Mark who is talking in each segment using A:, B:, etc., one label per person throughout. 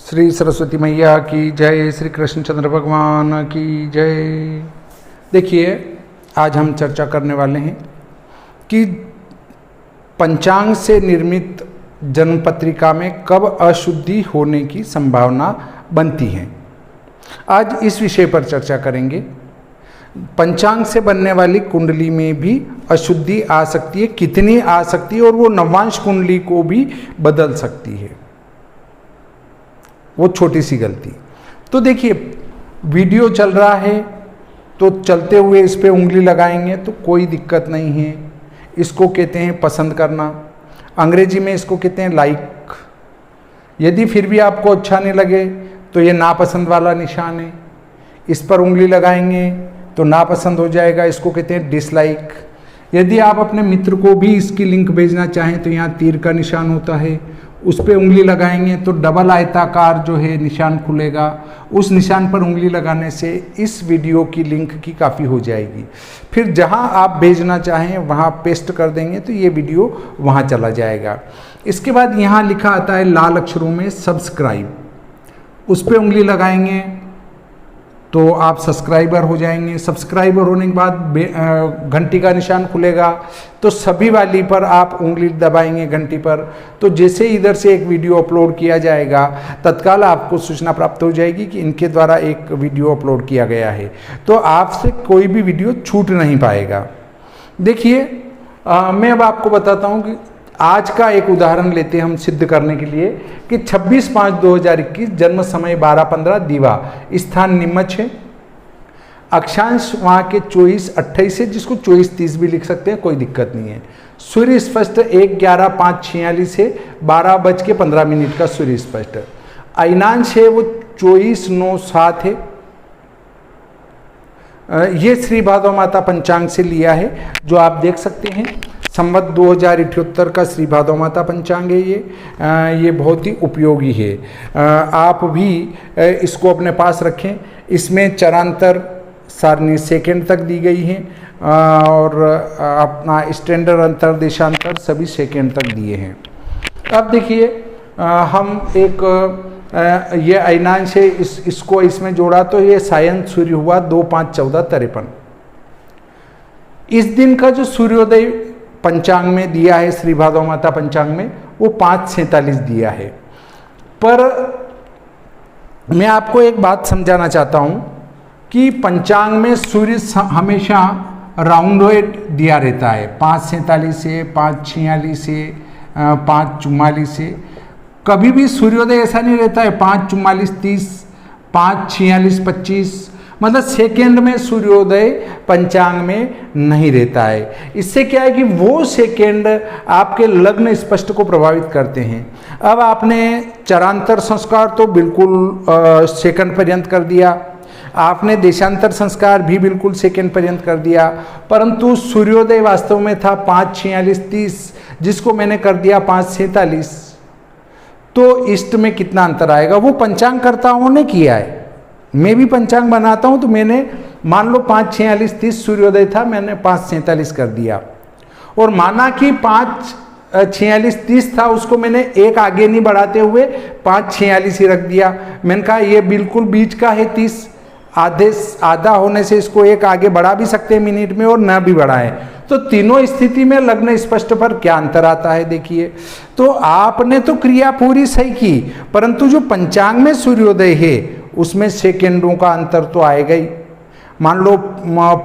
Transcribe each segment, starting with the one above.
A: श्री सरस्वती मैया की जय, श्री कृष्णचंद्र भगवान की जय। देखिए, आज हम चर्चा करने वाले हैं कि पंचांग से निर्मित जन्म पत्रिका में कब अशुद्धि होने की संभावना बनती है। आज इस विषय पर चर्चा करेंगे। पंचांग से बनने वाली कुंडली में भी अशुद्धि आ सकती है, कितनी आ सकती है, और वो नवांश कुंडली को भी बदल सकती है, वो छोटी सी गलती। तो देखिए, वीडियो चल रहा है तो चलते हुए इस पे उंगली लगाएंगे तो कोई दिक्कत नहीं है। इसको कहते हैं पसंद करना, अंग्रेजी में इसको कहते हैं लाइक। यदि फिर भी आपको अच्छा नहीं लगे तो ये नापसंद वाला निशान है, इस पर उंगली लगाएंगे तो नापसंद हो जाएगा, इसको कहते हैं डिसलाइक। यदि आप अपने मित्र को भी इसकी लिंक भेजना चाहें तो यहाँ तीर का निशान होता है, उस पर उंगली लगाएंगे तो डबल आयताकार जो है निशान खुलेगा, उस निशान पर उंगली लगाने से इस वीडियो की लिंक की काफ़ी हो जाएगी। फिर जहां आप भेजना चाहें वहां पेस्ट कर देंगे तो ये वीडियो वहां चला जाएगा। इसके बाद यहाँ लिखा आता है लाल अक्षरों में सब्सक्राइब, उस पर उंगली लगाएंगे तो आप सब्सक्राइबर हो जाएंगे। सब्सक्राइबर होने के बाद घंटी का निशान खुलेगा, तो सभी वाली पर आप उंगली दबाएंगे घंटी पर, तो जैसे इधर से एक वीडियो अपलोड किया जाएगा तत्काल आपको सूचना प्राप्त हो जाएगी कि इनके द्वारा एक वीडियो अपलोड किया गया है, तो आपसे कोई भी वीडियो छूट नहीं पाएगा। देखिए, मैं अब आपको बताता हूँ कि आज का एक उदाहरण लेते हैं हम सिद्ध करने के लिए कि 26/5/2021 जन्म समय 12:15 दीवा, स्थान नीमच है, अक्षांश वहाँ के 24:28 है, जिसको 24:30 भी लिख सकते हैं, कोई दिक्कत नहीं है। सूर्य स्पष्ट 1:11:05:46 है, 12:15 का सूर्य स्पष्ट। अयनांश है वो 24:09:07 है। ये श्री भादव माता पंचांग से लिया है, जो आप देख सकते हैं। संवत 2078 का श्री भादव माता पंचांग है ये बहुत ही उपयोगी है। आप भी इसको अपने पास रखें। इसमें चरांतर सारणी सेकंड तक दी गई है और अपना स्टैंडर्ड अंतर देशांतर सभी सेकंड तक दिए हैं। अब देखिए, हम एक ये अयनांश है, इसको इसमें जोड़ा तो ये सायं सूर्य हुआ 2/5/1453। इस दिन का जो सूर्योदय पंचांग में दिया है, श्री भादव माता पंचांग में, वो 5:47 दिया है। पर मैं आपको एक बात समझाना चाहता हूं कि पंचांग में सूर्य हमेशा राउंडोइड दिया रहता है, 5:47 से 5:46 से 5:44 से। कभी भी सूर्योदय ऐसा नहीं रहता है 5:44:30 5:46:25, मतलब सेकेंड में सूर्योदय पंचांग में नहीं रहता है। इससे क्या है कि वो सेकेंड आपके लग्न स्पष्ट को प्रभावित करते हैं। अब आपने चरांतर संस्कार तो बिल्कुल सेकंड पर्यंत कर दिया, आपने देशांतर संस्कार भी बिल्कुल सेकंड पर्यंत कर दिया, परंतु सूर्योदय वास्तव में था 5:46:30, जिसको मैंने कर दिया 5:47। तो इष्ट में कितना अंतर आएगा? वो पंचांगकर्ताओं ने किया है। मैं भी पंचांग बनाता हूं तो मैंने मान लो 5:46:30 सूर्योदय था, मैंने 5:47 कर दिया, और माना कि 5:46:30 था, उसको मैंने एक आगे नहीं बढ़ाते हुए 5:46 ही रख दिया। मैंने कहा ये बिल्कुल बीच का है 30, आधा होने से इसको एक आगे बढ़ा भी सकते हैं मिनट में और न भी बढ़ाएं। तो तीनों स्थिति में लग्न स्पष्ट पर क्या अंतर आता है देखिए। तो आपने तो क्रिया पूरी सही की, परंतु जो पंचांग में सूर्योदय है उसमें सेकेंडों का अंतर तो आएगा ही। मान लो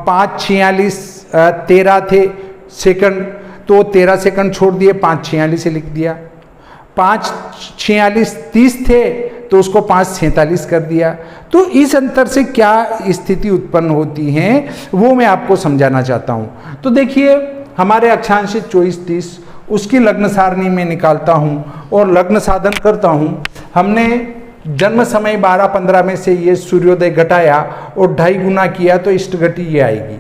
A: 5:46:13 थे सेकंड, तो 13 सेकंड छोड़ दिए, 5:46 से लिख दिया। 5:46:30 थे तो उसको 5:47 कर दिया। तो इस अंतर से क्या स्थिति उत्पन्न होती है वो मैं आपको समझाना चाहता हूं। तो देखिए, हमारे अक्षांश 24:30, उसकी लग्न सारणी में निकालता हूं और लग्न साधन करता हूं। हमने जन्म समय 12:15 में से ये सूर्योदय घटाया और 2.5 गुना किया तो इष्ट घटी ये आएगी।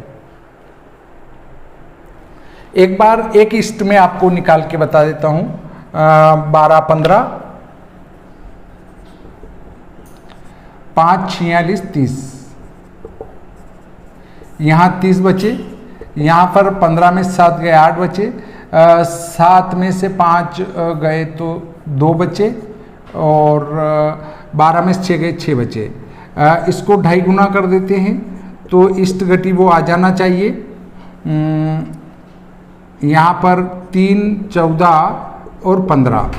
A: एक बार एक इष्ट में आपको निकाल के बता देता हूं। 12:15 5:46:30, यहाँ 30 बचे, यहाँ पर 15 में 7 गए 8 बचे, 7 में से 5 गए तो 2 बचे, और 12 में 6 गए, 6 बचे। इसको 2.5 गुना कर देते हैं तो इष्ट घटी वो आ जाना चाहिए। यहाँ पर 3, 14 और 15,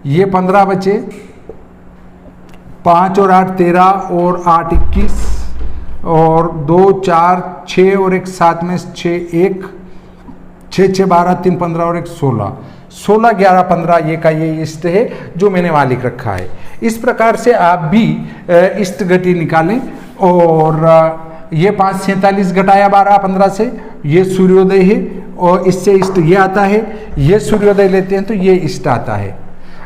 A: ये 15 बचे, 5 और 8 13 और 8 21 और 2 4 6 और 1 7 में 6 1 6 6 12 3 15 और 1 16 16 11 15 ये का ये इष्ट है जो मैंने वहाँ लिख रखा है। इस प्रकार से आप भी इष्ट घटी निकालें। और ये 5 47 घटाया 12 15 से, ये सूर्योदय है और इससे इष्ट ये आता है। ये सूर्योदय लेते हैं तो ये इष्ट आता है।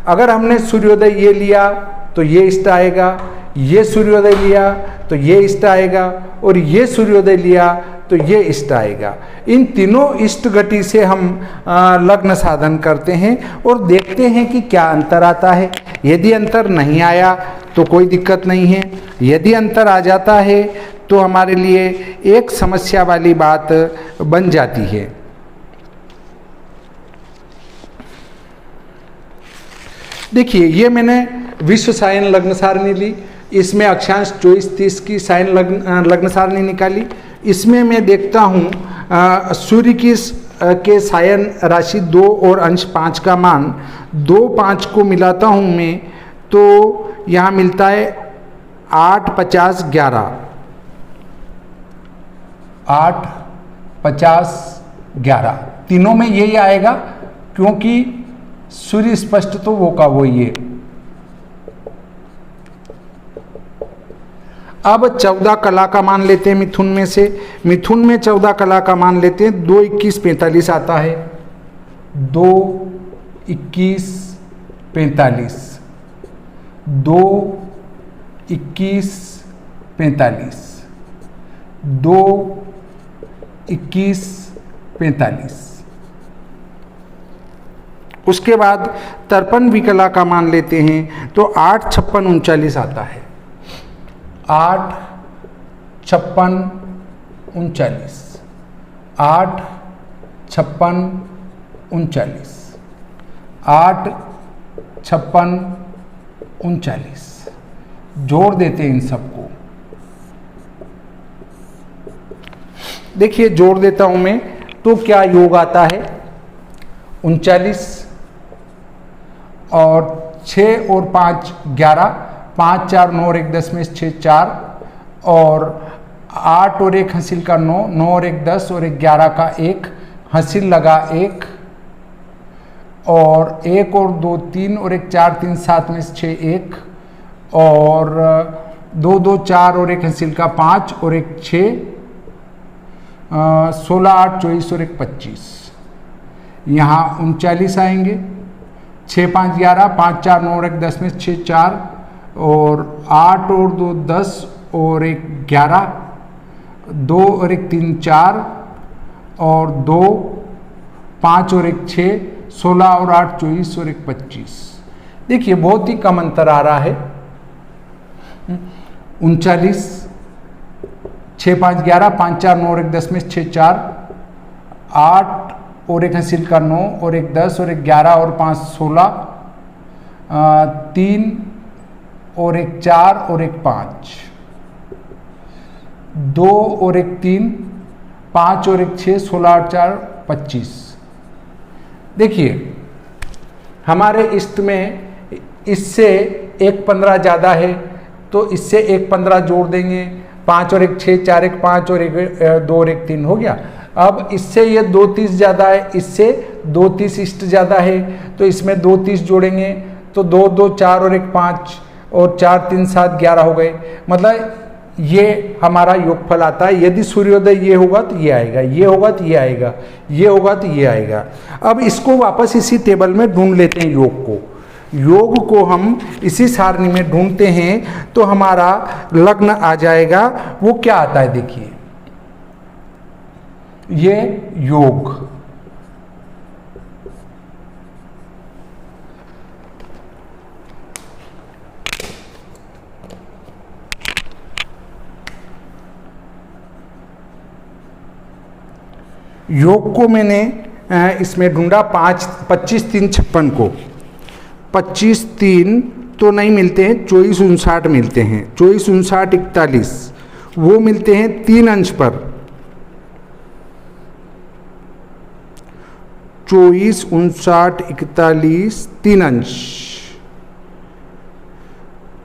A: अगर हमने सूर्योदय ये लिया तो ये इष्ट आएगा, ये सूर्योदय लिया तो ये इष्ट आएगा और ये सूर्योदय लिया तो ये इष्ट आएगा। इन तीनों इष्ट घटी से हम लग्न साधन करते हैं और देखते हैं कि क्या अंतर आता है। यदि अंतर नहीं आया तो कोई दिक्कत नहीं है, यदि अंतर आ जाता है तो हमारे लिए एक समस्या वाली बात बन जाती है। देखिए, ये मैंने विश्व सायन लग्न सारणी ली, इसमें अक्षांश 24 30 की सायन लग्न सारणी निकाली। इसमें मैं देखता हूँ सूर्य की के सायन राशि 2 और अंश 5 का मान 2 5 को मिलाता हूँ मैं, तो यहाँ मिलता है 8 50 11, 8 50 11, तीनों में यही आएगा क्योंकि सूर्य स्पष्ट तो वो का वो ये। अब 14 कला का मान लेते हैं मिथुन में से। मिथुन में 14 कला का मान लेते हैं, 2 21 45 आता है, 2 21 45, 2 21 45, 2 21 45। उसके बाद 53 विकला का मान लेते हैं तो 8 56 39 आता है, 8 56 39, 8 56 39, 8 56 39। जोड़ देते हैं इन सबको। देखिए, जोड़ देता हूं मैं तो क्या योग आता है, 39 और 6 और 5 11, 5 4 9 और 1 10 में 6 4 और 8 और 1 हंसिल का 9, 9 और 1 10 और 1 11 का 1 हंसिल लगा 1 और 1 और 2 3 और 1 4 3 7 में 6 1 और 2 2 4 और 1 हंसिल का 5 और 1 6 16 8 24 और 1 25। यहाँ 39 आएंगे, 6 5 11, 5 4 9 और 1 10 में 6 4 और 8 और 2 10 और 1 11, 2 और 1 3 4 और 2 5 और 1 6, 16 और 8 24 और 1 25। देखिए, बहुत ही कम अंतर आ रहा है। 39 6 5 11, 5 4 9 और 1 10 में 6 4, 8 और 1 हंसिल का 9 और 1 10 और 1 11 और 5 16, 3 और 1 4 और 1 5, 2 और 1 3, 5 और 1 6, 16 8 4 25। देखिए, हमारे इष्ट में इससे 1 15 ज़्यादा है तो इससे 1 15 जोड़ देंगे, 5 और 1 6, 4 1 5 और 1 2 और 1 3 हो गया। अब इससे ये 2 30 ज़्यादा है, इससे 2 30 इष्ट ज़्यादा है तो इसमें 2 30 जोड़ेंगे तो 2 2 4 और 1 5 और 4 3 7 11 हो गए। मतलब ये हमारा योगफल आता है। यदि सूर्योदय ये होगा तो ये आएगा, ये होगा तो ये आएगा, ये होगा तो ये आएगा। अब इसको वापस इसी टेबल में ढूंढ लेते हैं। योग को हम इसी सारणी में ढूंढते हैं तो हमारा लग्न आ जाएगा। वो क्या आता है, देखिए, ये योग, योग को मैंने इसमें ढूंढा 25 3 56 को, 25 3 तो नहीं मिलते हैं, 2459 मिलते हैं। 2459 41 वो मिलते हैं 3 अंश पर। 2459 41 3 अंश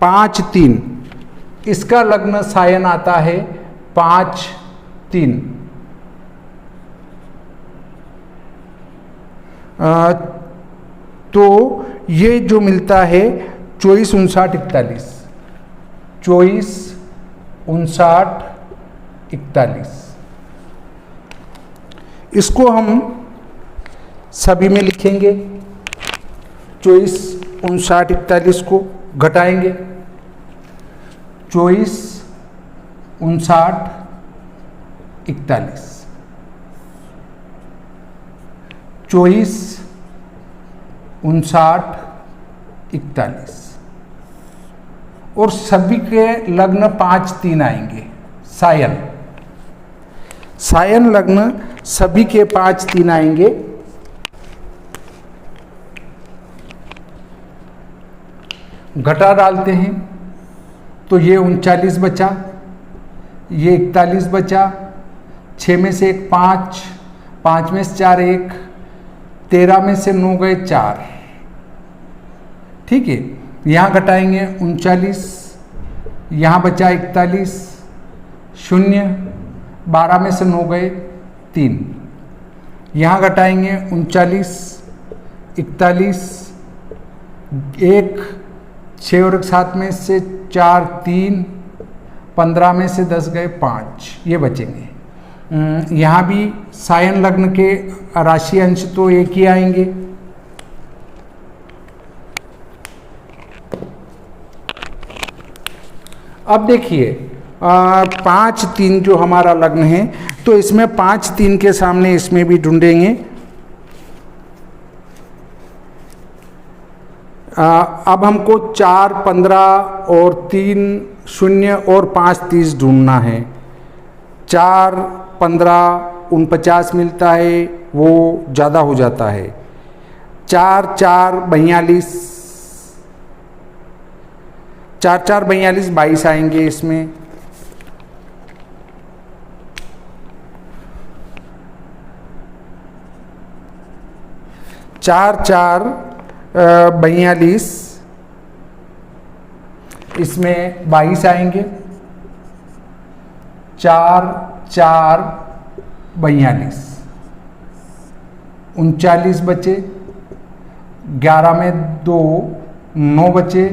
A: 5 3। इसका लग्न सायन आता है 5 3। तो ये जो मिलता है 2459 41 2459 41, इसको हम सभी में लिखेंगे। 2459 41 को घटाएंगे। 2459 41 2459 41 और सभी के लग्न 5 3 आएंगे। सायन सायन लग्न सभी के 5 3 आएंगे। घटा डालते हैं तो ये 39 बचा, ये 41 बचा, 6 में से 1 5, 5 में से 4 1, 13 में से 9 गए 4। ठीक है, यहाँ घटाएंगे 39, यहाँ बचा 41, 0, 12 में से 9 गए 3, यहाँ घटाएंगे 39 41, 1, 6 और 1 7 में से 4 3, 15 में से 10 गए 5, ये बचेंगे। यहाँ भी सायन लग्न के राशि अंश तो एक ही आएंगे। अब देखिए 5 3 जो हमारा लग्न है, तो इसमें 5 3 के सामने इसमें भी ढूंढेंगे। अब हमको 4 15 और 3 0 और 5 30 ढूंढना है। 4 15 49 मिलता है, वो ज़्यादा हो जाता है। 4 4 42, 4 4 42 22 आएंगे इसमें। चार 42 इसमें 22 आएंगे। 4 4 42 39 बचे, 11 में 2 9 बचे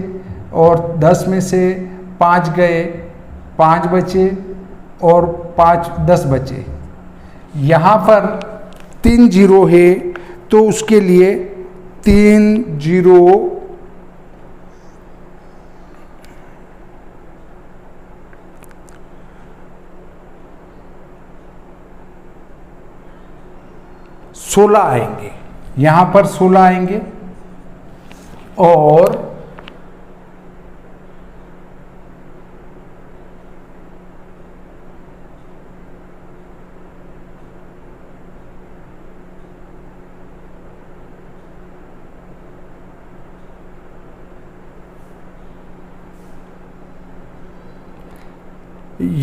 A: और 10 में से 5 गए 5 बचे और 5 10 बचे। यहाँ पर 3 जीरो है तो उसके लिए 3 जीरो 16 आएंगे। यहाँ पर 16 आएंगे और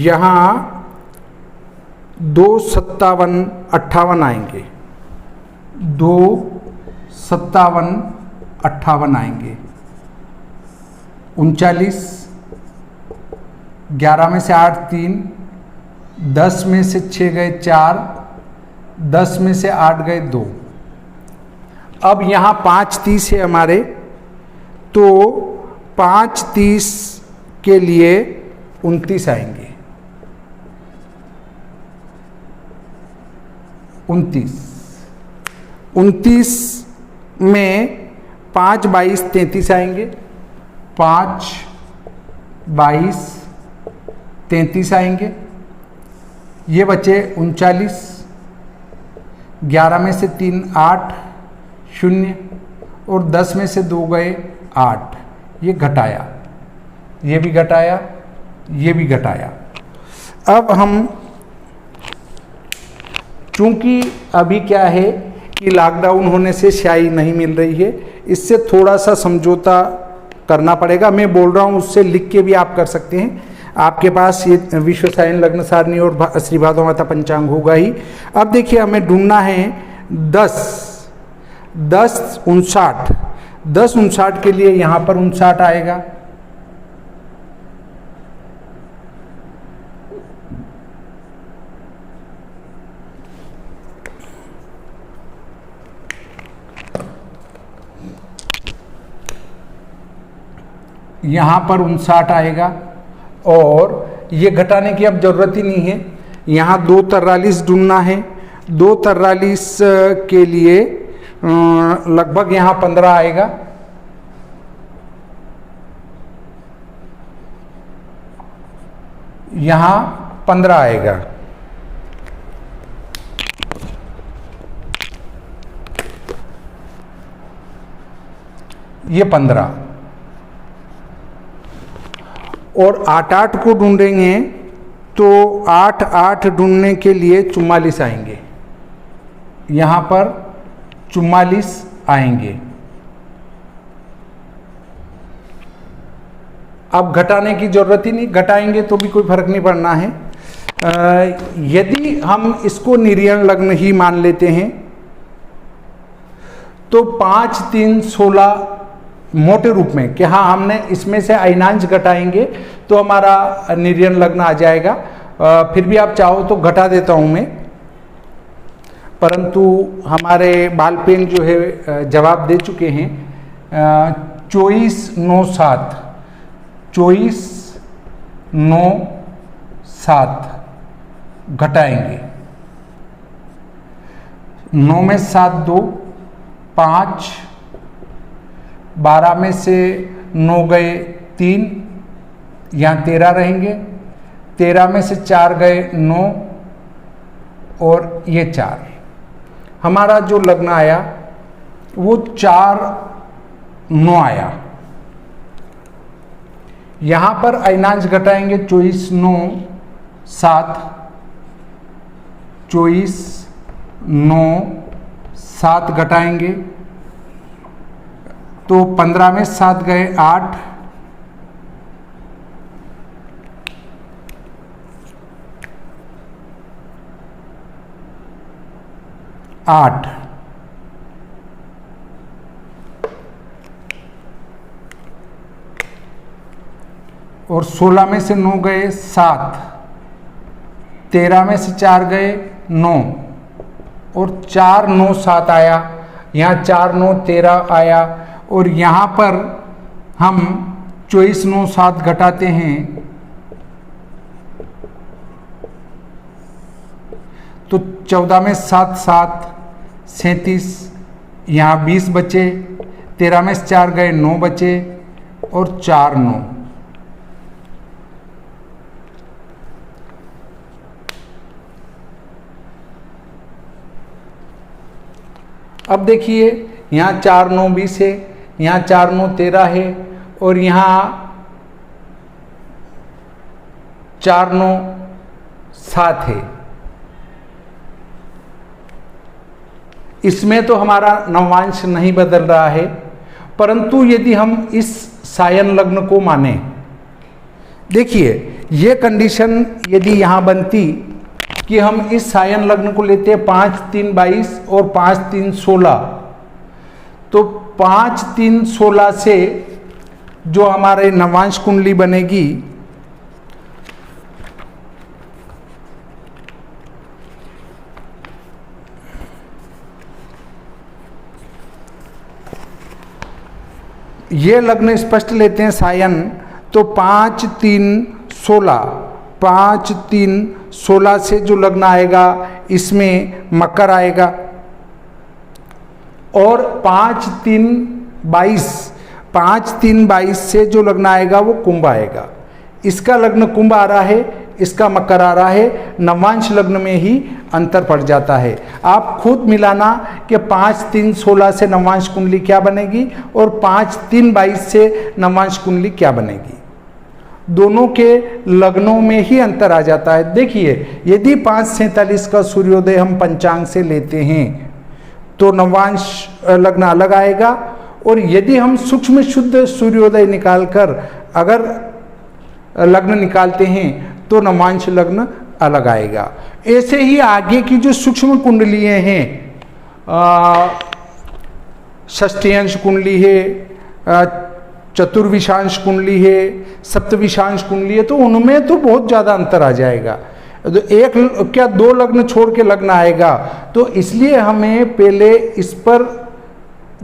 A: यहाँ 2 57 58 आएंगे। 2 57 58 आएंगे। 39, 11 में से 8 3, 10 में से 6 गए 4, 10 में से 8 गए 2। अब यहाँ 5 30 है हमारे, तो 5 30 के लिए 29 आएंगे। 29 में 5 22 33 आएंगे। 5 22 33 आएंगे। ये बचे 39, 11 में से 3 8 0 और 10 में से 2 गए 8। ये घटाया, ये भी घटाया, ये भी घटाया। अब हम चूंकि अभी क्या है कि लॉकडाउन होने से स्याही नहीं मिल रही है, इससे थोड़ा सा समझौता करना पड़ेगा। मैं बोल रहा हूँ उससे लिख के भी आप कर सकते हैं। आपके पास ये विश्व सायन लग्न सारणी और श्री भादौ माता पंचांग होगा ही। अब देखिए हमें ढूंढना है 10 59 के लिए यहाँ पर 59 आएगा। यहाँ पर 59 आएगा और ये घटाने की अब ज़रूरत ही नहीं है। यहाँ 243 ढूंढना है। 243 के लिए लगभग यहाँ 15 आएगा। यहाँ 15 आएगा। ये 15 और 8 को ढूंढेंगे तो 8 ढूंढने के लिए 44 आएंगे। यहाँ पर 44 आएंगे। अब घटाने की जरूरत ही नहीं, घटाएंगे तो भी कोई फर्क नहीं पड़ना है। यदि हम इसको निर्यण लग्न ही मान लेते हैं तो 5 3 16 मोटे रूप में कि हाँ हमने इसमें से अयनांश घटाएंगे तो हमारा निर्यण लग्न आ जाएगा। फिर भी आप चाहो तो घटा देता हूं मैं, परंतु हमारे बाल पेन जो है जवाब दे चुके हैं। 24 9 7 24 9 7 घटाएंगे। 9 में 7 2 5, 12 में से 9 गए 3, यहाँ 13 रहेंगे। 13 में से 4 गए 9 और ये 4। हमारा जो लग्न आया वो 4 9 आया। यहाँ पर अयनांश घटाएंगे 24 9 7, 24 9 7 घटाएंगे तो 15 में 7 गए 8, 8 और 16 में से 9 गए 7, 13 में से 4 गए 9 और 4 9 7 आया। यहाँ 4 9 13 आया और यहाँ पर हम 24 9 7 घटाते हैं तो 14 में 7 7 37, यहाँ 20 बचे। 13 में से 4 गए 9 बचे और 4 9। अब देखिए यहाँ 4 9 20 है, यहाँ 4 9 13 है और यहाँ 4 9 7 है। इसमें तो हमारा नवांश नहीं बदल रहा है, परंतु यदि हम इस सायन लग्न को माने, देखिए ये कंडीशन यदि यहाँ बनती कि हम इस सायन लग्न को लेते हैं 5 3 22 और 5 3 16, तो 5 3 16 से जो हमारे नवांश कुंडली बनेगी ये लग्न स्पष्ट लेते हैं सायन, तो 5 3 16, 5 3 16 से जो लग्न आएगा इसमें मकर आएगा और 5 3 22, 5 3 22 से जो लग्न आएगा वो कुंभ आएगा। इसका लग्न कुंभ आ रहा है, इसका मकर आ रहा है। नवांश लग्न में ही अंतर पड़ जाता है। आप खुद मिलाना कि 5 3 16 से नवांश कुंडली क्या बनेगी और 5 3 22 से नवांश कुंडली क्या बनेगी। दोनों के लग्नों में ही अंतर आ जाता है। देखिए यदि 5:47 का सूर्योदय हम पंचांग से लेते हैं तो नवांश लग्न अलग आएगा और यदि हम सूक्ष्म शुद्ध सूर्योदय निकालकर अगर लग्न निकालते हैं तो नवांश लग्न अलग आएगा। ऐसे ही आगे की जो सूक्ष्म कुंडलियाँ हैं, षष्ठ्यांश कुंडली है, चतुर्विशांश कुंडली है, सप्तविशांश कुंडली है, तो उनमें तो बहुत ज़्यादा अंतर आ जाएगा। तो एक क्या दो लग्न छोड़ के लग्न आएगा। तो इसलिए हमें पहले इस पर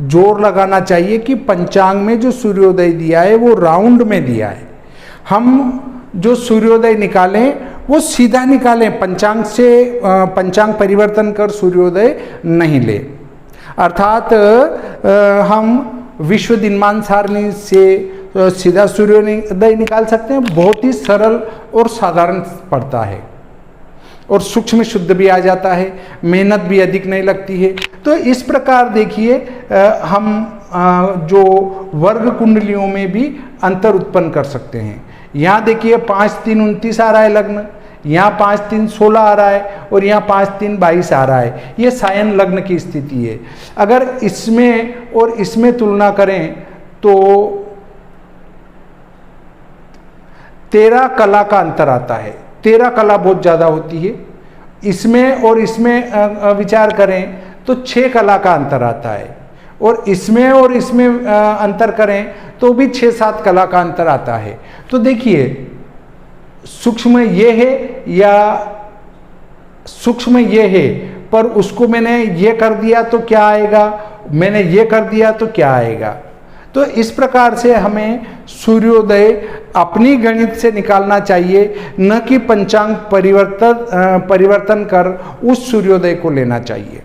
A: जोर लगाना चाहिए कि पंचांग में जो सूर्योदय दिया है वो राउंड में दिया है। हम जो सूर्योदय निकालें वो सीधा निकालें, पंचांग से पंचांग परिवर्तन कर सूर्योदय नहीं ले। अर्थात हम विश्व दिनमान सारणी से सीधा सूर्योदय निकाल सकते हैं, बहुत ही सरल और साधारण पड़ता है और सूक्ष्म शुद्ध भी आ जाता है, मेहनत भी अधिक नहीं लगती है। तो इस प्रकार देखिए हम जो वर्ग कुंडलियों में भी अंतर उत्पन्न कर सकते हैं। यहाँ देखिए 5-3-29 आ रहा है लग्न, यहाँ 5-3-16 आ रहा है और यहाँ 5-3-22 आ रहा है। ये सायन लग्न की स्थिति है। अगर इसमें और इसमें तुलना करें तो 13 कला का अंतर आता है। 13 कला बहुत ज़्यादा होती है। इसमें और इसमें विचार करें तो 6 कला का अंतर आता है और इसमें अंतर करें तो भी 6-7 कला का अंतर आता है। तो देखिए सूक्ष्म ये है या सूक्ष्म ये है, पर उसको मैंने ये कर दिया तो क्या आएगा, मैंने ये कर दिया तो क्या आएगा। तो इस प्रकार से हमें सूर्योदय अपनी गणित से निकालना चाहिए, न कि पंचांग परिवर्तन कर उस सूर्योदय को लेना चाहिए,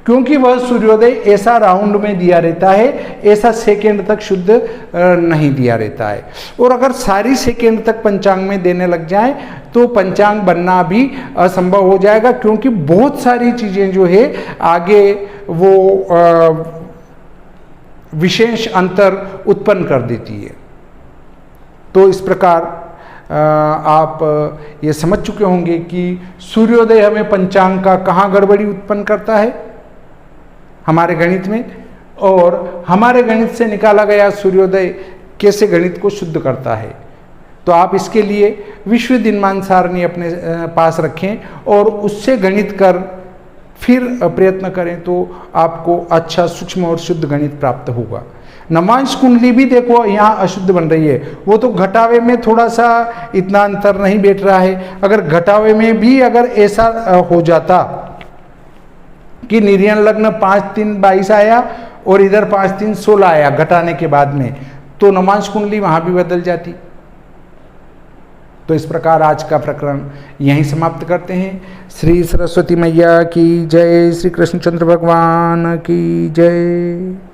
A: क्योंकि वह सूर्योदय ऐसा राउंड में दिया रहता है, ऐसा सेकेंड तक शुद्ध नहीं दिया रहता है। और अगर सारी सेकेंड तक पंचांग में देने लग जाए तो पंचांग बनना भी असंभव हो जाएगा, क्योंकि बहुत सारी चीज़ें जो है आगे वो विशेष अंतर उत्पन्न कर देती है। तो इस प्रकार आप ये समझ चुके होंगे कि सूर्योदय हमें पंचांग का कहाँ गड़बड़ी उत्पन्न करता है हमारे गणित में, और हमारे गणित से निकाला गया सूर्योदय कैसे गणित को शुद्ध करता है। तो आप इसके लिए विश्व दिनमान सारणी अपने पास रखें और उससे गणित कर फिर प्रयत्न करें तो आपको अच्छा सूक्ष्म और शुद्ध गणित प्राप्त होगा। नवांश कुंडली भी देखो यहाँ अशुद्ध बन रही है, वो तो घटावे में थोड़ा सा इतना अंतर नहीं बैठ रहा है। अगर घटावे में भी अगर ऐसा हो जाता कि निर्यण लग्न 5-3-22 आया और इधर 5-3-16 आया घटाने के बाद में, तो नवांश कुंडली वहाँ भी बदल जाती। तो इस प्रकार आज का प्रकरण यहीं समाप्त करते हैं। श्री सरस्वती मैया की जय, श्री कृष्णचंद्र भगवान की जय।